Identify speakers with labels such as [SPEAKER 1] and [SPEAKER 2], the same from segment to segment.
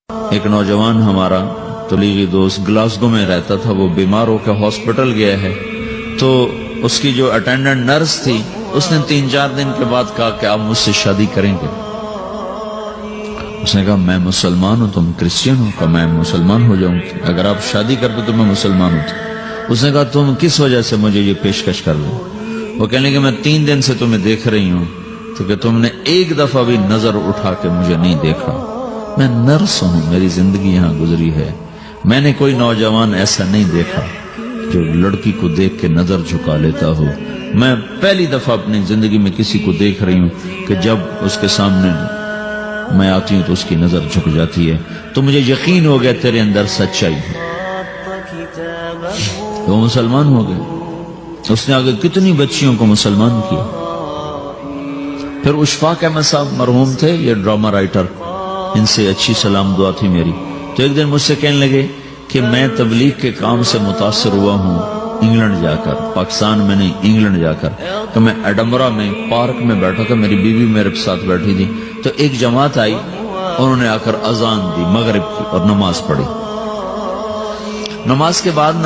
[SPEAKER 1] ایک نوجوان ہمارا تبلیغی دوست گلاسگو میں رہتا تھا، وہ بیمار ہو کے ہاسپٹل گیا ہے، تو اس کی جو اٹینڈنٹ نرس تھی اس نے 3-4 دن کے بعد کہا کہ آپ مجھ سے شادی کریں گے؟ اس نے کہا میں مسلمان ہوں، تم کرسچن ہو؟ کہا میں مسلمان ہو جاؤں، اگر آپ شادی کرتے تو میں مسلمان ہوں۔ اس نے کہا تم کس وجہ سے مجھے یہ پیشکش کر دیں؟ وہ کہنے کہ میں 3 دن سے تمہیں دیکھ رہی ہوں تو کہ تم نے ایک دفعہ بھی نظر اٹھا کے مجھے نہیں دیکھا، میں نرس ہوں، میری زندگی یہاں گزری ہے، میں نے کوئی نوجوان ایسا نہیں دیکھا جو لڑکی کو دیکھ کے نظر جھکا لیتا ہو، میں پہلی دفعہ اپنی زندگی میں کسی کو دیکھ رہی ہوں کہ جب اس کے سامنے میں آتی ہوں تو اس کی نظر جھک جاتی ہے، تو مجھے یقین ہو گیا تیرے اندر سچائی ہے۔ تو وہ مسلمان ہو گئے، اس نے آگے کتنی بچیوں کو مسلمان کیا۔ پھر اشفاق احمد صاحب مرحوم تھے، یہ ڈرامہ رائٹر، ان سے اچھی سلام دعا تھی میری، تو ایک دن مجھ سے کہنے لگے کہ میں تبلیغ کے کام سے متاثر ہوا ہوں انگلینڈ جا کر، پاکستان میں نہیں انگلینڈ جا کر، تو میں ایڈنبرا میں پارک میں بیٹھا تھا، میری بیوی میرے ساتھ بیٹھی تھی، تو ایک جماعت آئی، انہوں نے آ کر اذان دی مغرب کی اور نماز پڑھی۔ نماز کے بعد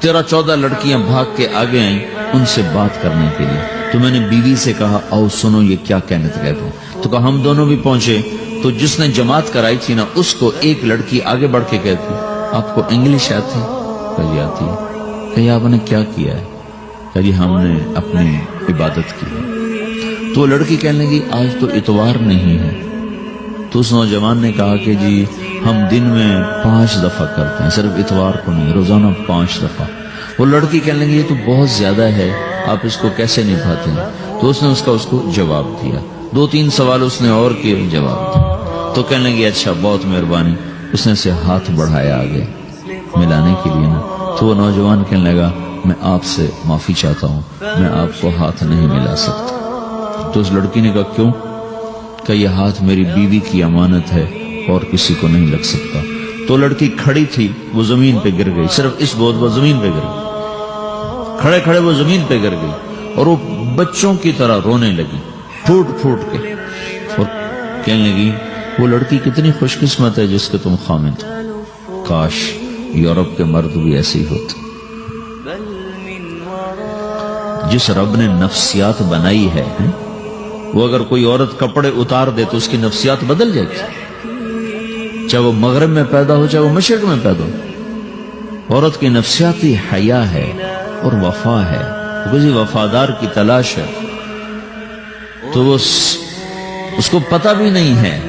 [SPEAKER 1] 13-14 لڑکیاں بھاگ کے آگے آئیں ان سے بات کرنے کے لیے، تو میں نے بیوی سے کہا آؤ سنو یہ کیا کہنے کہتے ہیں، تو کہا ہم دونوں بھی پہنچے، تو جس نے جماعت کرائی تھی اس کو ایک لڑکی آگے بڑھ کے کہتی آپ کو انگلش آتی؟ کہی آتی ہے۔ کہی آپ نے کیا کیا ہے؟ کہی ہم نے اپنی عبادت کی۔ تو لڑکی کہنے لگی آج تو اتوار نہیں ہے، تو اس نوجوان نے کہا کہ جی ہم دن میں 5 دفعہ کرتے ہیں، صرف اتوار کو نہیں، روزانہ 5 دفعہ۔ وہ لڑکی کہنے لگی یہ تو بہت زیادہ ہے، آپ اس کو کیسے نبھاتے ہیں؟ تو اس نے اس کو جواب دیا، 2-3 سوال اس نے اور کیے، جواب دیا، تو کہنے لگی اچھا بہت مہربانی، اس نے سے ہاتھ بڑھایا آگے ملانے کے لیے تو وہ نوجوان کہنے لگا میں آپ سے معافی چاہتا ہوں، میں آپ کو ہاتھ نہیں ملا سکتا۔ تو اس لڑکی نے کہا کیوں؟ کہ یہ ہاتھ میری بیوی کی امانت ہے اور کسی کو نہیں لگ سکتا۔ تو لڑکی کھڑی تھی، وہ زمین پہ گر گئی، صرف اس بہت وہ زمین پہ گر گئی، کھڑے کھڑے وہ زمین پہ گر گئی اور وہ بچوں کی طرح رونے لگی پھوٹ پھوٹ کے، اور کہنے لگی وہ لڑکی کتنی خوش قسمت ہے جس کے تم خامد، کاش یورپ کے مرد بھی ایسے ہی ہوتے۔ جس رب نے نفسیات بنائی ہے وہ اگر کوئی عورت کپڑے اتار دے تو اس کی نفسیات بدل جائے گی، چاہے وہ مغرب میں پیدا ہو چاہے وہ مشرق میں پیدا ہو۔ عورت کی نفسیاتی حیا ہے اور وفا ہے، کسی وفادار کی تلاش ہے، تو وہ اس کو پتہ بھی نہیں ہے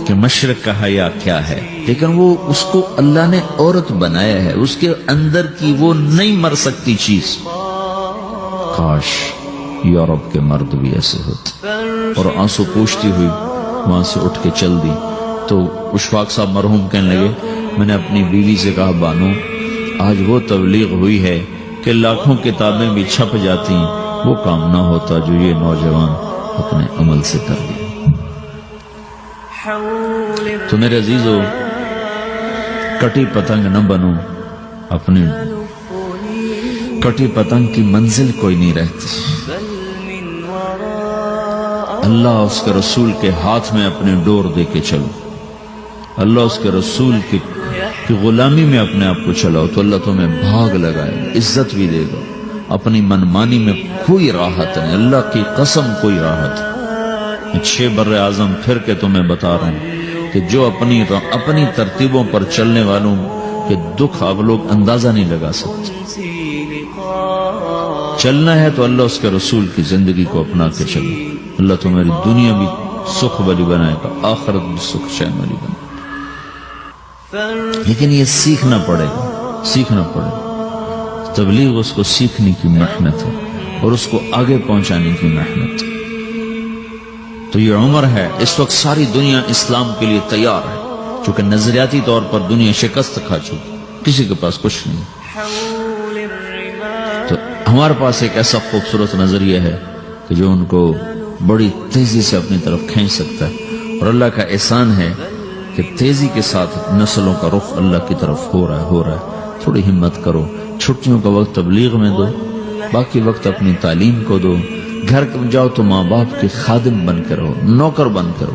[SPEAKER 1] کہ مشرق کا حیا کیا ہے، لیکن وہ اس کو اللہ نے عورت بنایا ہے، اس کے اندر کی وہ نہیں مر سکتی چیز۔ کاش یورپ کے مرد بھی ایسے ہوتے۔ اور آنسو پوچھتی ہوئی وہاں سے اٹھ کے چل دی۔ تو اشفاق صاحب مرحوم کہنے لگے میں نے اپنی بیوی سے کہا بانو آج وہ تبلیغ ہوئی ہے کہ لاکھوں کتابیں بھی چھپ جاتی، وہ کام نہ ہوتا جو یہ نوجوان اپنے عمل سے کر لیا۔ تو میرے عزیزو کٹی پتنگ نہ بنو، اپنی کٹی پتنگ کی منزل کوئی نہیں رہتی۔ اللہ اس کے رسول کے ہاتھ میں اپنے ڈور دے کے چلو، اللہ اس کے رسول کی غلامی میں اپنے آپ کو چلاؤ تو اللہ تمہیں بھاگ لگائے، عزت بھی دے گا۔ اپنی منمانی میں کوئی راحت نہیں، اللہ کی قسم کوئی راحت نہیں۔ 6 بر اعظم پھر کے تمہیں بتا رہا ہوں کہ جو اپنی ترتیبوں پر چلنے والوں کے دکھ آپ لوگ اندازہ نہیں لگا سکتے۔ چلنا ہے تو اللہ اس کے رسول کی زندگی کو اپنا کے چلو، اللہ تمہاری دنیا بھی سکھ والی بنائے گا، آخرت بھی سکھ چین والی بنائے گا۔ لیکن یہ سیکھنا پڑے گا، سیکھنا پڑے گا۔ تبلیغ اس کو سیکھنے کی محنت ہے اور اس کو آگے پہنچانے کی محنت۔ تو یہ عمر ہے، اس وقت ساری دنیا اسلام کے لیے تیار ہے، چونکہ نظریاتی طور پر دنیا شکست کھا چکی، کسی کے پاس کچھ نہیں۔ تو ہمارے پاس ایک ایسا خوبصورت نظریہ ہے کہ جو ان کو بڑی تیزی سے اپنی طرف کھینچ سکتا ہے، اور اللہ کا احسان ہے کہ تیزی کے ساتھ نسلوں کا رخ اللہ کی طرف ہو رہا ہے۔ تھوڑی ہمت کرو، چھٹیوں کا وقت تبلیغ میں دو، باقی وقت اپنی تعلیم کو دو، گھر جاؤ تو ماں باپ کے خادم بن کے رہو، نوکر بن کے رہو۔